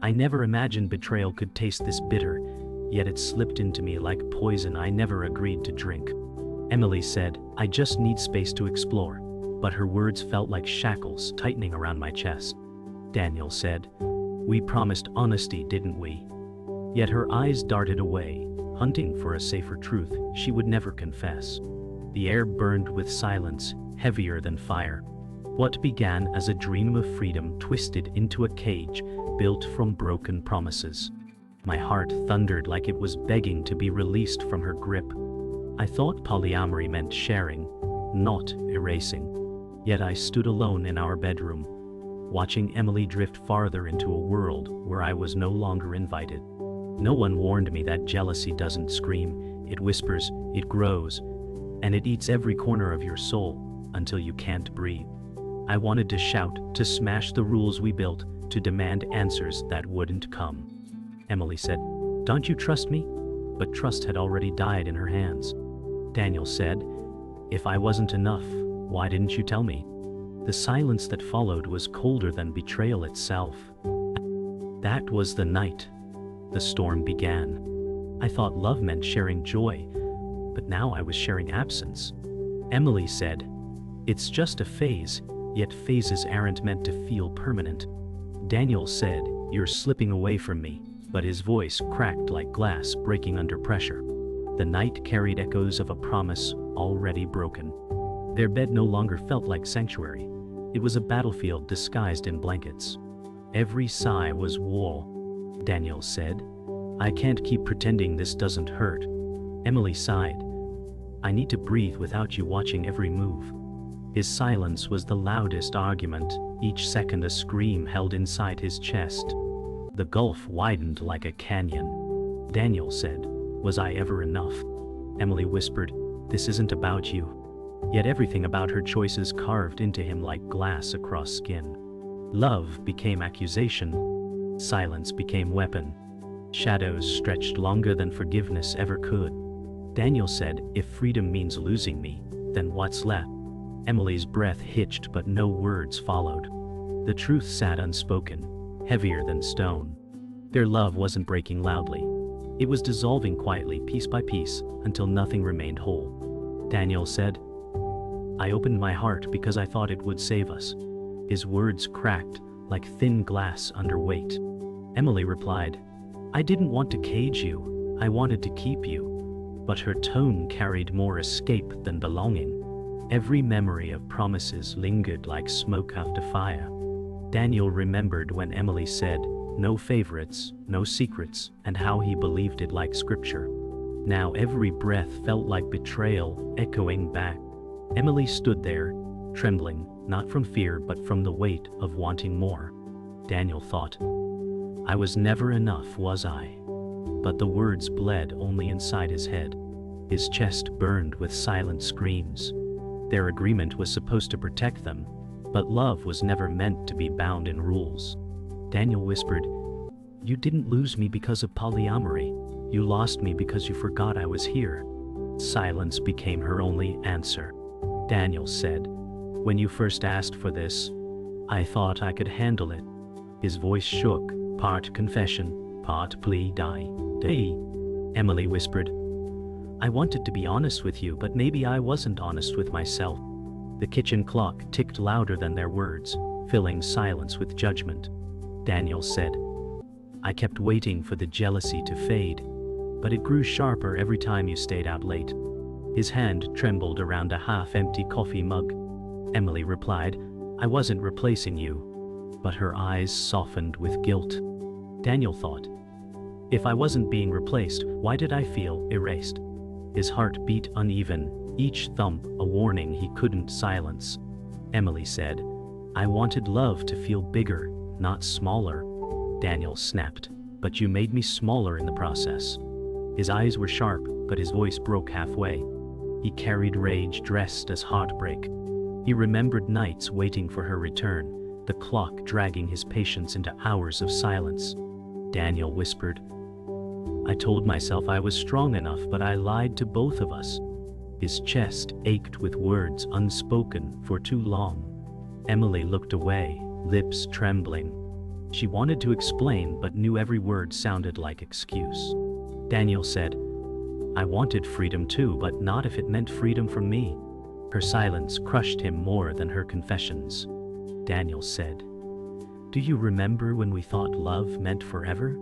I never imagined betrayal could taste this bitter, yet it slipped into me like poison I never agreed to drink. Emily said, I just need space to explore, but her words felt like shackles tightening around my chest. Daniel said, we promised honesty, didn't we? Yet her eyes darted away, hunting for a safer truth she would never confess. The air burned with silence, heavier than fire. What began as a dream of freedom twisted into a cage built from broken promises. My heart thundered like it was begging to be released from her grip. I thought polyamory meant sharing, not erasing. Yet I stood alone in our bedroom, watching Emily drift farther into a world where I was no longer invited. No one warned me that jealousy doesn't scream, it whispers, it grows, and it eats every corner of your soul until you can't breathe. I wanted to shout, to smash the rules we built, to demand answers that wouldn't come. Emily said, don't you trust me? But trust had already died in her hands. Daniel said, if I wasn't enough, why didn't you tell me? The silence that followed was colder than betrayal itself. That was the night the storm began. I thought love meant sharing joy, but now I was sharing absence. Emily said, it's just a phase, yet phases aren't meant to feel permanent. Daniel said, you're slipping away from me, but his voice cracked like glass breaking under pressure. The night carried echoes of a promise already broken. Their bed no longer felt like sanctuary. It was a battlefield disguised in blankets. Every sigh was war. Daniel said, I can't keep pretending this doesn't hurt. Emily sighed, I need to breathe without you watching every move. His silence was the loudest argument, each second a scream held inside his chest. The gulf widened like a canyon. Daniel said, was I ever enough? Emily whispered, this isn't about you. Yet everything about her choices carved into him like glass across skin. Love became accusation. Silence became weapon. Shadows stretched longer than forgiveness ever could. Daniel said, if freedom means losing me, then what's left? Emily's breath hitched but no words followed. The truth sat unspoken, heavier than stone. Their love wasn't breaking loudly. It was dissolving quietly, piece by piece, until nothing remained whole. Daniel said, I opened my heart because I thought it would save us. His words cracked like thin glass under weight. Emily replied, I didn't want to cage you, I wanted to keep you. But her tone carried more escape than belonging. Every memory of promises lingered like smoke after fire. Daniel remembered when Emily said, no favorites, no secrets, and how he believed it like scripture. Now every breath felt like betrayal, echoing back. Emily stood there, trembling, not from fear but from the weight of wanting more. Daniel thought, I was never enough, was I? But the words bled only inside his head. His chest burned with silent screams. Their agreement was supposed to protect them, but love was never meant to be bound in rules. Daniel whispered, you didn't lose me because of polyamory. You lost me because you forgot I was here. Silence became her only answer. Daniel said, when you first asked for this, I thought I could handle it. His voice shook, part confession, part plea. Emily whispered, I wanted to be honest with you, but maybe I wasn't honest with myself. The kitchen clock ticked louder than their words, filling silence with judgment. Daniel said, I kept waiting for the jealousy to fade, but it grew sharper every time you stayed out late. His hand trembled around a half-empty coffee mug. Emily replied, I wasn't replacing you, but her eyes softened with guilt. Daniel thought, if I wasn't being replaced, why did I feel erased? His heart beat uneven, each thump a warning he couldn't silence. Emily said, I wanted love to feel bigger, not smaller. Daniel snapped, but you made me smaller in the process. His eyes were sharp, but his voice broke halfway. He carried rage dressed as heartbreak. He remembered nights waiting for her return, the clock dragging his patience into hours of silence. Daniel whispered, I told myself I was strong enough, but I lied to both of us. His chest ached with words unspoken for too long. Emily looked away, lips trembling. She wanted to explain but knew every word sounded like excuse. Daniel said, I wanted freedom too, but not if it meant freedom from me. Her silence crushed him more than her confessions. Daniel said, Do you remember when we thought love meant forever?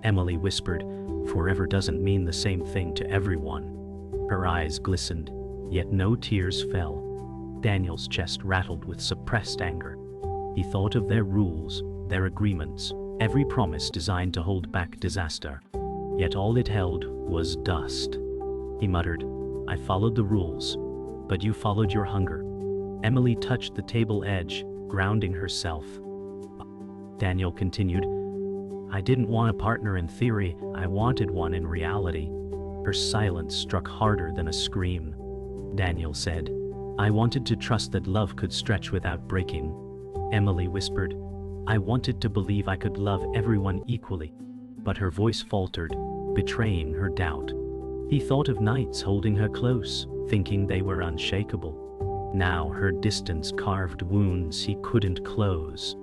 Emily whispered, Forever doesn't mean the same thing to everyone. Her eyes glistened, yet no tears fell. Daniel's chest rattled with suppressed anger. He thought of their rules, their agreements, every promise designed to hold back disaster. Yet all it held was dust. He muttered, I followed the rules, but you followed your hunger. Emily touched the table edge, grounding herself. Daniel continued, I didn't want a partner in theory, I wanted one in reality. Her silence struck harder than a scream. Daniel said, I wanted to trust that love could stretch without breaking. Emily whispered, I wanted to believe I could love everyone equally. But her voice faltered, betraying her doubt. He thought of nights holding her close, thinking they were unshakable. Now her distance carved wounds he couldn't close.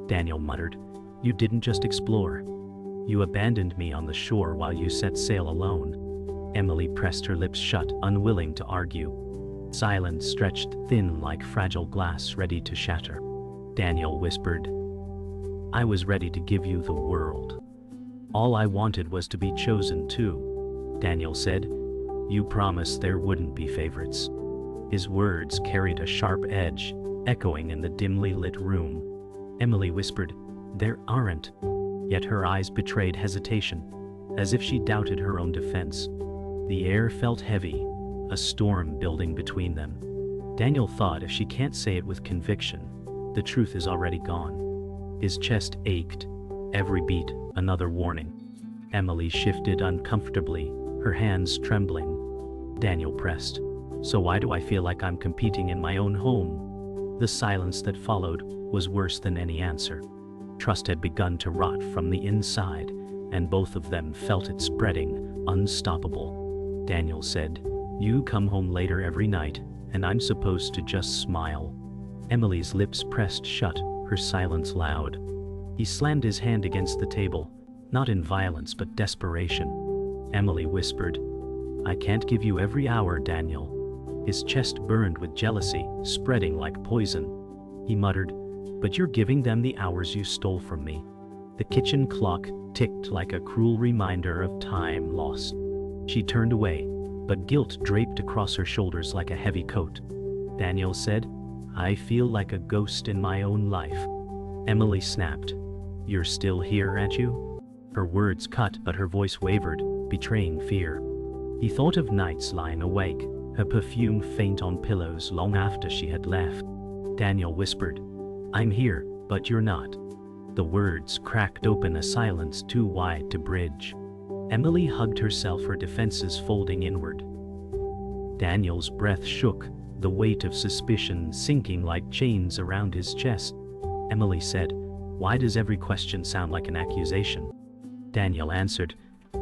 Daniel muttered, You didn't just explore. You abandoned me on the shore while you set sail alone. Emily pressed her lips shut, unwilling to argue. Silence stretched thin like fragile glass ready to shatter. Daniel whispered, I was ready to give you the world. All I wanted was to be chosen too. Daniel said, You promised there wouldn't be favorites. His words carried a sharp edge, echoing in the dimly lit room. Emily whispered, There aren't. Yet her eyes betrayed hesitation, as if she doubted her own defense. The air felt heavy, a storm building between them. Daniel thought, if she can't say it with conviction, the truth is already gone. His chest ached, every beat another warning. Emily shifted uncomfortably, her hands trembling. Daniel pressed, So why do I feel like I'm competing in my own home? The silence that followed was worse than any answer. Trust had begun to rot from the inside, and both of them felt it spreading, unstoppable. Daniel said, You come home later every night, and I'm supposed to just smile. Emily's lips pressed shut, her silence loud. He slammed his hand against the table, not in violence but desperation. Emily whispered, I can't give you every hour, Daniel. His chest burned with jealousy, spreading like poison. He muttered, But you're giving them the hours you stole from me. The kitchen clock ticked like a cruel reminder of time lost. She turned away, but guilt draped across her shoulders like a heavy coat. Daniel said, I feel like a ghost in my own life. Emily snapped, You're still here, aren't you? Her words cut, but her voice wavered, betraying fear. He thought of nights lying awake, her perfume faint on pillows long after she had left. Daniel whispered, I'm here, but you're not. The words cracked open a silence too wide to bridge. Emily hugged herself, her defenses folding inward. Daniel's breath shook, the weight of suspicion sinking like chains around his chest. Emily said, Why does every question sound like an accusation? Daniel answered,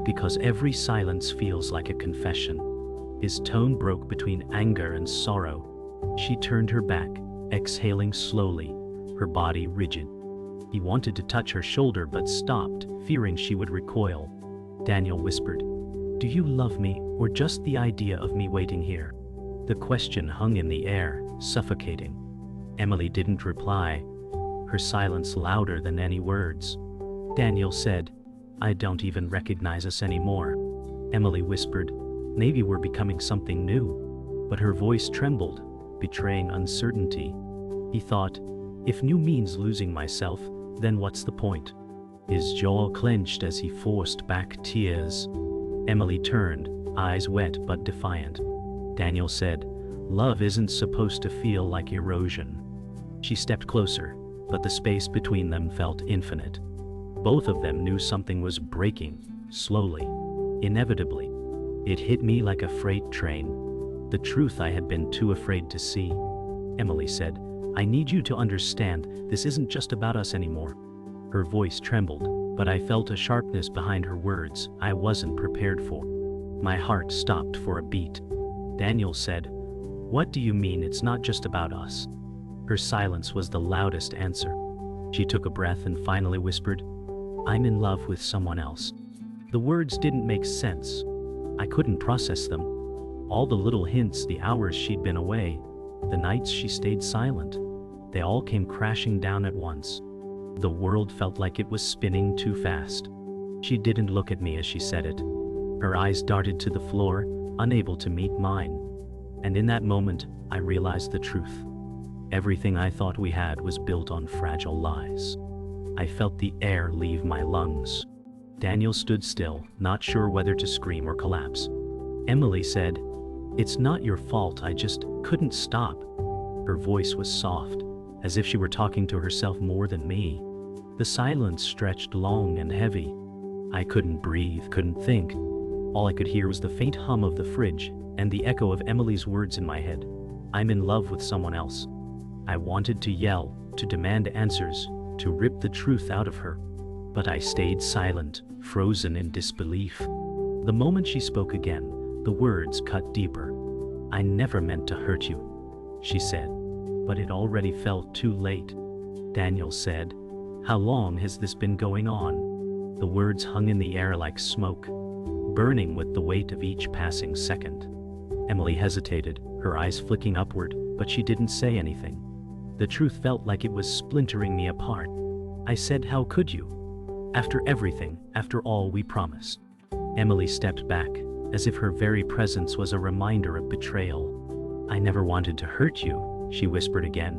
Because every silence feels like a confession. His tone broke between anger and sorrow. She turned her back, exhaling slowly, her body rigid. He wanted to touch her shoulder but stopped, fearing she would recoil. Daniel whispered, Do you love me, or just the idea of me waiting here? The question hung in the air, suffocating. Emily didn't reply, her silence louder than any words. Daniel said, I don't even recognize us anymore. Emily whispered, Maybe we're becoming something new. But her voice trembled, betraying uncertainty. He thought, If new means losing myself, then what's the point? His jaw clenched as he forced back tears. Emily turned, eyes wet but defiant. Daniel said, Love isn't supposed to feel like erosion. She stepped closer, but the space between them felt infinite. Both of them knew something was breaking, slowly, inevitably. It hit me like a freight train, the truth I had been too afraid to see. Emily said, I need you to understand, this isn't just about us anymore. Her voice trembled, but I felt a sharpness behind her words I wasn't prepared for. My heart stopped for a beat. Daniel said, What do you mean it's not just about us? Her silence was the loudest answer. She took a breath and finally whispered, "I'm in love with someone else." The words didn't make sense. I couldn't process them. All the little hints, the hours she'd been away, the nights she stayed silent, they all came crashing down at once. The world felt like it was spinning too fast. She didn't look at me as she said it. Her eyes darted to the floor, unable to meet mine. And in that moment, I realized the truth. Everything I thought we had was built on fragile lies. I felt the air leave my lungs. Daniel stood still, not sure whether to scream or collapse. Emily said, "It's not your fault, I just couldn't stop." Her voice was soft, as if she were talking to herself more than me. The silence stretched long and heavy. I couldn't breathe, couldn't think. All I could hear was the faint hum of the fridge and the echo of Emily's words in my head. "I'm in love with someone else." I wanted to yell, to demand answers, to rip the truth out of her. But I stayed silent, frozen in disbelief. The moment she spoke again, the words cut deeper. "I never meant to hurt you," she said, but it already felt too late. Daniel said, "How long has this been going on?" The words hung in the air like smoke, burning with the weight of each passing second. Emily hesitated, her eyes flicking upward, but she didn't say anything. The truth felt like it was splintering me apart. I said, "How could you? After everything, after all we promised." Emily stepped back, as if her very presence was a reminder of betrayal. "I never wanted to hurt you," she whispered again,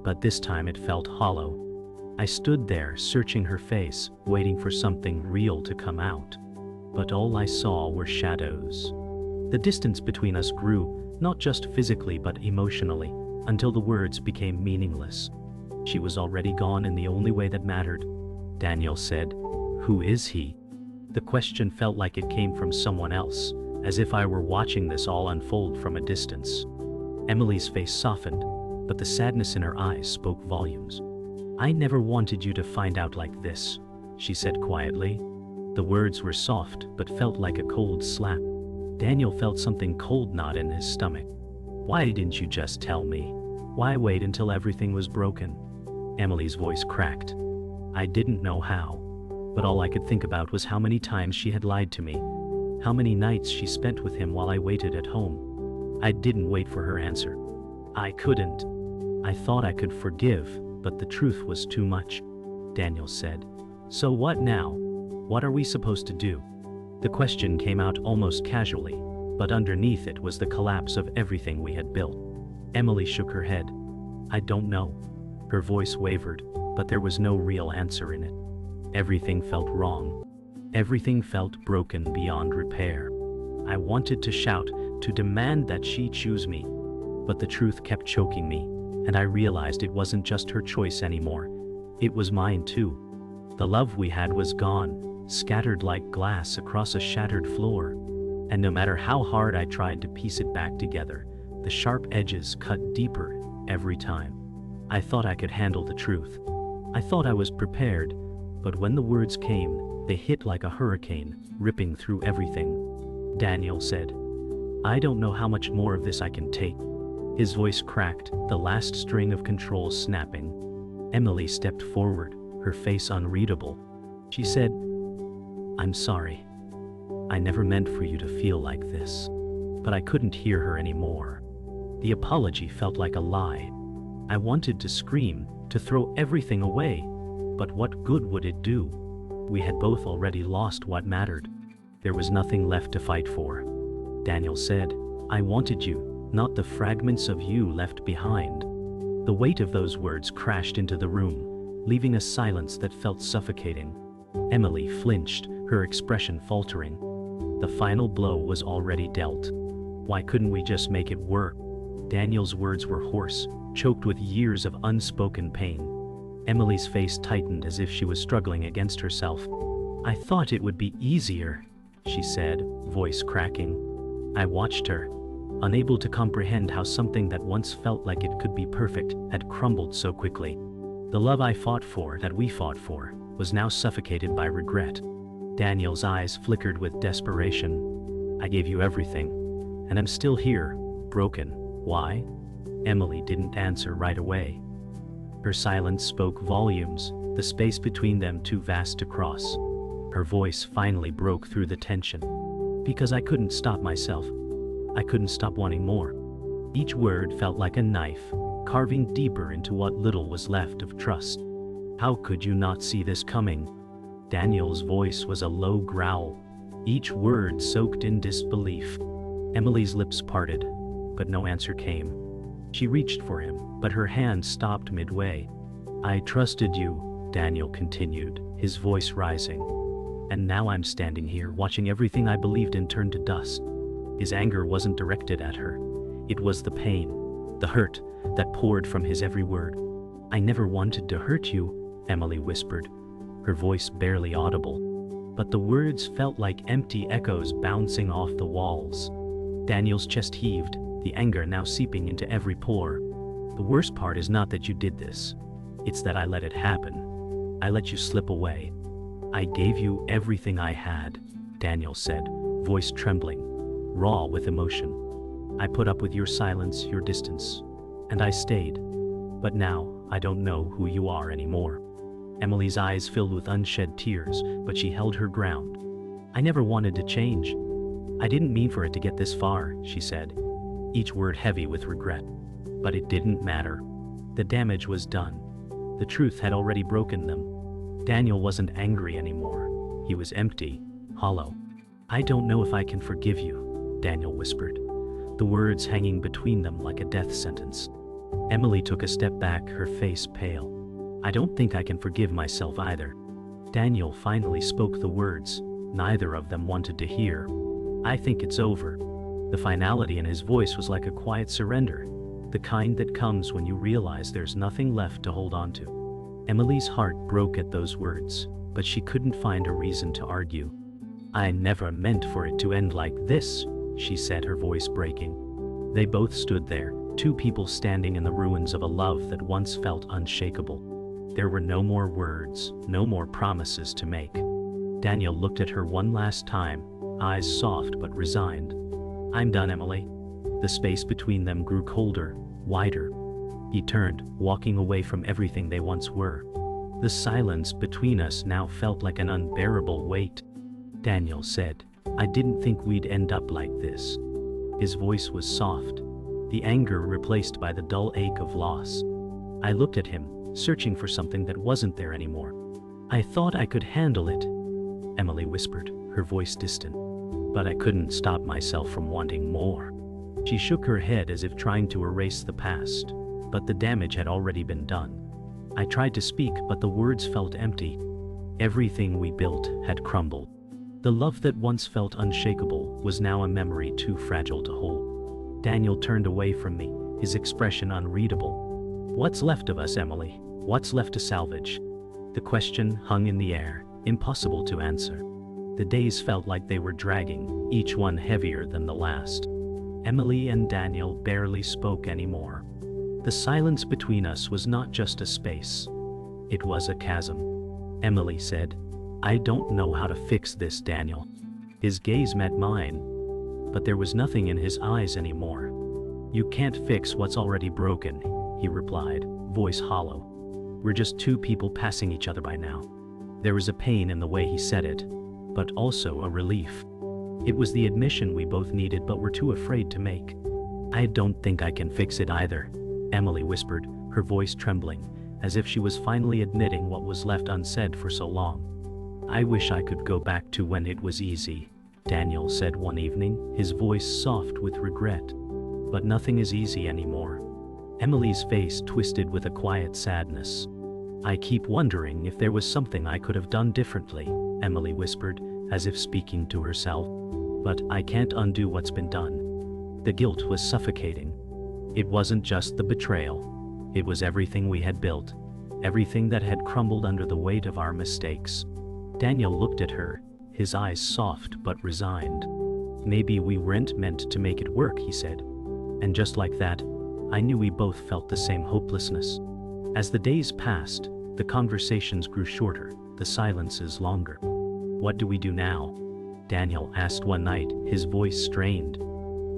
but this time it felt hollow. I stood there, searching her face, waiting for something real to come out. But all I saw were shadows. The distance between us grew, not just physically but emotionally, until the words became meaningless. She was already gone in the only way that mattered. Daniel said, "Who is he?" The question felt like it came from someone else, as if I were watching this all unfold from a distance. Emily's face softened, but the sadness in her eyes spoke volumes. "I never wanted you to find out like this," she said quietly. The words were soft, but felt like a cold slap. Daniel felt something cold knot in his stomach. "Why didn't you just tell me? Why wait until everything was broken?" Emily's voice cracked. I didn't know how, but all I could think about was how many times she had lied to me, how many nights she spent with him while I waited at home. I didn't wait for her answer. I couldn't. I thought I could forgive, but the truth was too much. Daniel said, "So what now? What are we supposed to do?" The question came out almost casually, but underneath it was the collapse of everything we had built. Emily shook her head. "I don't know." Her voice wavered, but there was no real answer in it. Everything felt wrong. Everything felt broken beyond repair. I wanted to shout, to demand that she choose me, but the truth kept choking me, and I realized it wasn't just her choice anymore. It was mine too. The love we had was gone, scattered like glass across a shattered floor. And no matter how hard I tried to piece it back together, the sharp edges cut deeper every time. I thought I could handle the truth. I thought I was prepared, but when the words came, they hit like a hurricane, ripping through everything. Daniel said, "I don't know how much more of this I can take." His voice cracked, the last string of control snapping. Emily stepped forward, her face unreadable. She said, "I'm sorry. I never meant for you to feel like this." But I couldn't hear her anymore. The apology felt like a lie. I wanted to scream, to throw everything away, but what good would it do? We had both already lost what mattered. There was nothing left to fight for. Daniel said, "I wanted you, not the fragments of you left behind." The weight of those words crashed into the room, leaving a silence that felt suffocating. Emily flinched, her expression faltering. The final blow was already dealt. Why couldn't we just make it work? Daniel's words were hoarse, choked with years of unspoken pain. Emily's face tightened as if she was struggling against herself. "I thought it would be easier," she said, voice cracking. I watched her, unable to comprehend how something that once felt like it could be perfect had crumbled so quickly. The love I fought for, that we fought for, was now suffocated by regret. Daniel's eyes flickered with desperation. "I gave you everything, and I'm still here, broken. Why?" Emily didn't answer right away. Her silence spoke volumes, the space between them too vast to cross. Her voice finally broke through the tension. Because I couldn't stop myself. I couldn't stop wanting more. Each word felt like a knife, carving deeper into what little was left of trust. How could you not see this coming? Daniel's voice was a low growl, each word soaked in disbelief. Emily's lips parted, but no answer came. She reached for him, but her hand stopped midway. I trusted you, Daniel continued, his voice rising. And now I'm standing here watching everything I believed in turn to dust. His anger wasn't directed at her. It was the pain, the hurt, that poured from his every word. I never wanted to hurt you, Emily whispered, her voice barely audible. But the words felt like empty echoes bouncing off the walls. Daniel's chest heaved, the anger now seeping into every pore. The worst part is not that you did this. It's that I let it happen. I let you slip away. I gave you everything I had, Daniel said, voice trembling, raw with emotion. I put up with your silence, your distance, and I stayed. But now, I don't know who you are anymore. Emily's eyes filled with unshed tears, but she held her ground. I never wanted to change. I didn't mean for it to get this far, she said, each word heavy with regret. But it didn't matter. The damage was done. The truth had already broken them. Daniel wasn't angry anymore. He was empty, hollow. I don't know if I can forgive you, Daniel whispered, the words hanging between them like a death sentence. Emily took a step back, her face pale. I don't think I can forgive myself either. Daniel finally spoke the words neither of them wanted to hear. I think it's over. The finality in his voice was like a quiet surrender, the kind that comes when you realize there's nothing left to hold on to. Emily's heart broke at those words, but she couldn't find a reason to argue. I never meant for it to end like this, she said, her voice breaking. They both stood there, two people standing in the ruins of a love that once felt unshakable. There were no more words, no more promises to make. Daniel looked at her one last time, eyes soft but resigned. I'm done, Emily. The space between them grew colder, wider. He turned, walking away from everything they once were. The silence between us now felt like an unbearable weight. Daniel said, I didn't think we'd end up like this. His voice was soft, the anger replaced by the dull ache of loss. I looked at him, searching for something that wasn't there anymore. I thought I could handle it, Emily whispered, her voice distant. But I couldn't stop myself from wanting more. She shook her head as if trying to erase the past, but the damage had already been done. I tried to speak, but the words felt empty. Everything we built had crumbled. The love that once felt unshakable was now a memory too fragile to hold. Daniel turned away from me, his expression unreadable. What's left of us, Emily? What's left to salvage? The question hung in the air, impossible to answer. The days felt like they were dragging, each one heavier than the last. Emily and Daniel barely spoke anymore. The silence between us was not just a space. It was a chasm. Emily said, I don't know how to fix this, Daniel. His gaze met mine, but there was nothing in his eyes anymore. You can't fix what's already broken, he replied, voice hollow. We're just two people passing each other by now. There was a pain in the way he said it, but also a relief. It was the admission we both needed but were too afraid to make. I don't think I can fix it either, Emily whispered, her voice trembling, as if she was finally admitting what was left unsaid for so long. I wish I could go back to when it was easy, Daniel said one evening, his voice soft with regret. But nothing is easy anymore. Emily's face twisted with a quiet sadness. I keep wondering if there was something I could have done differently, Emily whispered, as if speaking to herself. But I can't undo what's been done. The guilt was suffocating. It wasn't just the betrayal. It was everything we had built, everything that had crumbled under the weight of our mistakes. Daniel looked at her, his eyes soft but resigned. Maybe we weren't meant to make it work, he said. And just like that, I knew we both felt the same hopelessness. As the days passed, the conversations grew shorter, the silences longer. What do we do now? Daniel asked one night, his voice strained.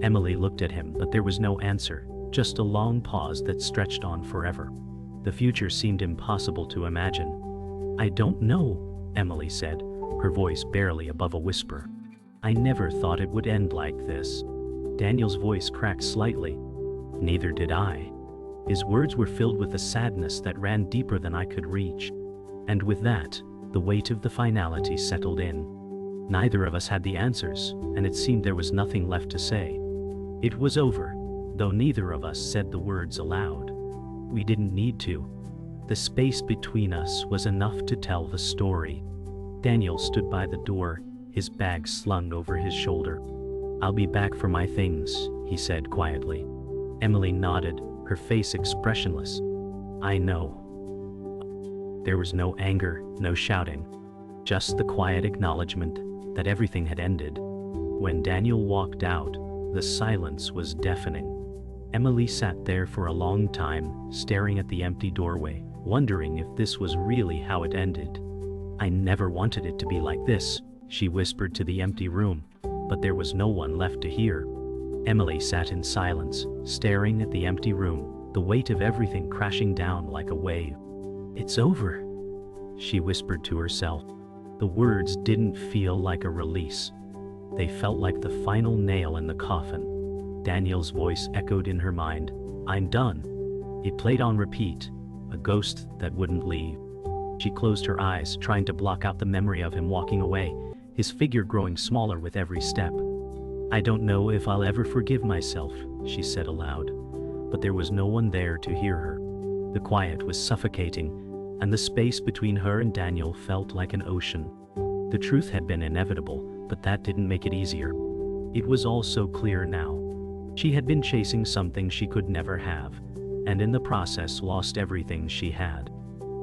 Emily looked at him, but there was no answer, just a long pause that stretched on forever. The future seemed impossible to imagine. "I don't know," Emily said, her voice barely above a whisper. "I never thought it would end like this." Daniel's voice cracked slightly. "Neither did I." His words were filled with a sadness that ran deeper than I could reach. And with that, the weight of the finality settled in. Neither of us had the answers, and it seemed there was nothing left to say. It was over, though neither of us said the words aloud. We didn't need to. The space between us was enough to tell the story. Daniel stood by the door, his bag slung over his shoulder. "I'll be back for my things," he said quietly. Emily nodded, her face expressionless. "I know." There was no anger, no shouting, just the quiet acknowledgement that everything had ended. When Daniel walked out, the silence was deafening. Emily sat there for a long time, staring at the empty doorway, wondering if this was really how it ended. "I never wanted it to be like this," she whispered to the empty room, but there was no one left to hear. Emily sat in silence, staring at the empty room, the weight of everything crashing down like a wave. "It's over," she whispered to herself. The words didn't feel like a release. They felt like the final nail in the coffin. Daniel's voice echoed in her mind, "I'm done." It played on repeat, a ghost that wouldn't leave. She closed her eyes, trying to block out the memory of him walking away, his figure growing smaller with every step. "I don't know if I'll ever forgive myself," she said aloud, but there was no one there to hear her. The quiet was suffocating, and the space between her and Daniel felt like an ocean. The truth had been inevitable, but that didn't make it easier. It was all so clear now. She had been chasing something she could never have, and in the process lost everything she had.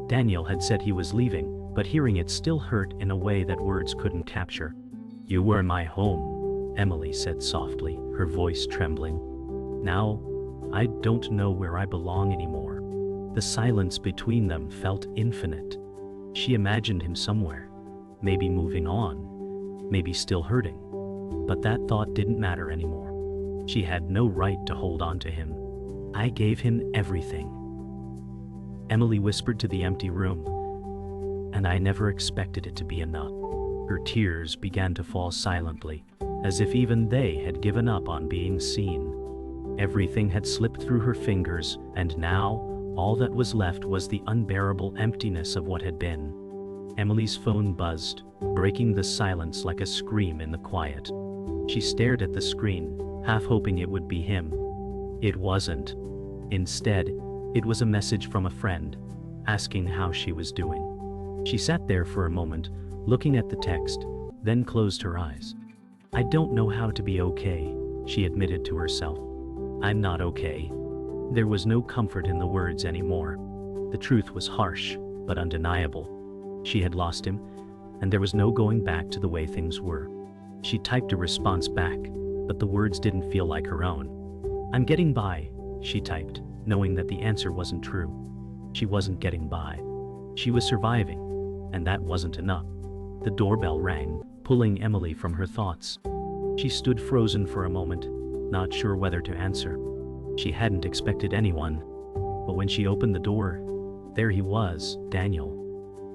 Daniel had said he was leaving, but hearing it still hurt in a way that words couldn't capture. "You were my home," Emily said softly, her voice trembling. "Now, I don't know where I belong anymore." The silence between them felt infinite. She imagined him somewhere, maybe moving on, maybe still hurting. But that thought didn't matter anymore. She had no right to hold on to him. "I gave him everything," Emily whispered to the empty room, "and I never expected it to be enough." Her tears began to fall silently, as if even they had given up on being seen. Everything had slipped through her fingers, and now, all that was left was the unbearable emptiness of what had been. Emily's phone buzzed, breaking the silence like a scream in the quiet. She stared at the screen, half hoping it would be him. It wasn't. Instead, it was a message from a friend, asking how she was doing. She sat there for a moment, looking at the text, then closed her eyes. "I don't know how to be okay," she admitted to herself. "I'm not okay." There was no comfort in the words anymore. The truth was harsh, but undeniable. She had lost him, and there was no going back to the way things were. She typed a response back, but the words didn't feel like her own. "I'm getting by," she typed, knowing that the answer wasn't true. She wasn't getting by. She was surviving, and that wasn't enough. The doorbell rang, pulling Emily from her thoughts. She stood frozen for a moment, not sure whether to answer. She hadn't expected anyone, but when she opened the door, there he was, Daniel.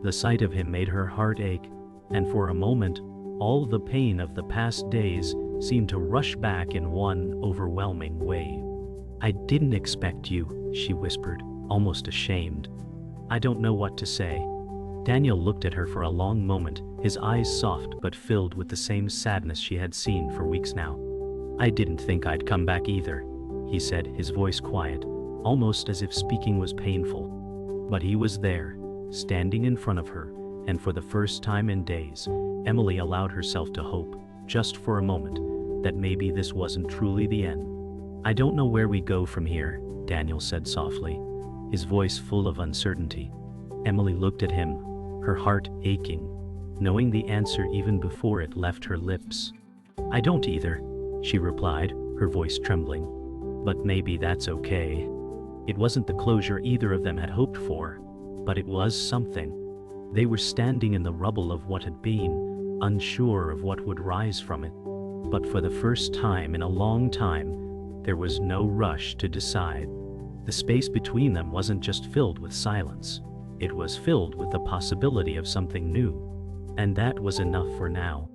The sight of him made her heart ache, and for a moment, all the pain of the past days seemed to rush back in one overwhelming wave. "I didn't expect you," she whispered, almost ashamed. "I don't know what to say." Daniel looked at her for a long moment, his eyes soft but filled with the same sadness she had seen for weeks now. "I didn't think I'd come back either," he said, his voice quiet, almost as if speaking was painful. But he was there, standing in front of her, and for the first time in days, Emily allowed herself to hope, just for a moment, that maybe this wasn't truly the end. "I don't know where we go from here," Daniel said softly, his voice full of uncertainty. Emily looked at him, her heart aching, knowing the answer even before it left her lips. "I don't either," she replied, her voice trembling. "But maybe that's okay." It wasn't the closure either of them had hoped for, but it was something. They were standing in the rubble of what had been, unsure of what would rise from it. But for the first time in a long time, there was no rush to decide. The space between them wasn't just filled with silence. It was filled with the possibility of something new. And that was enough for now.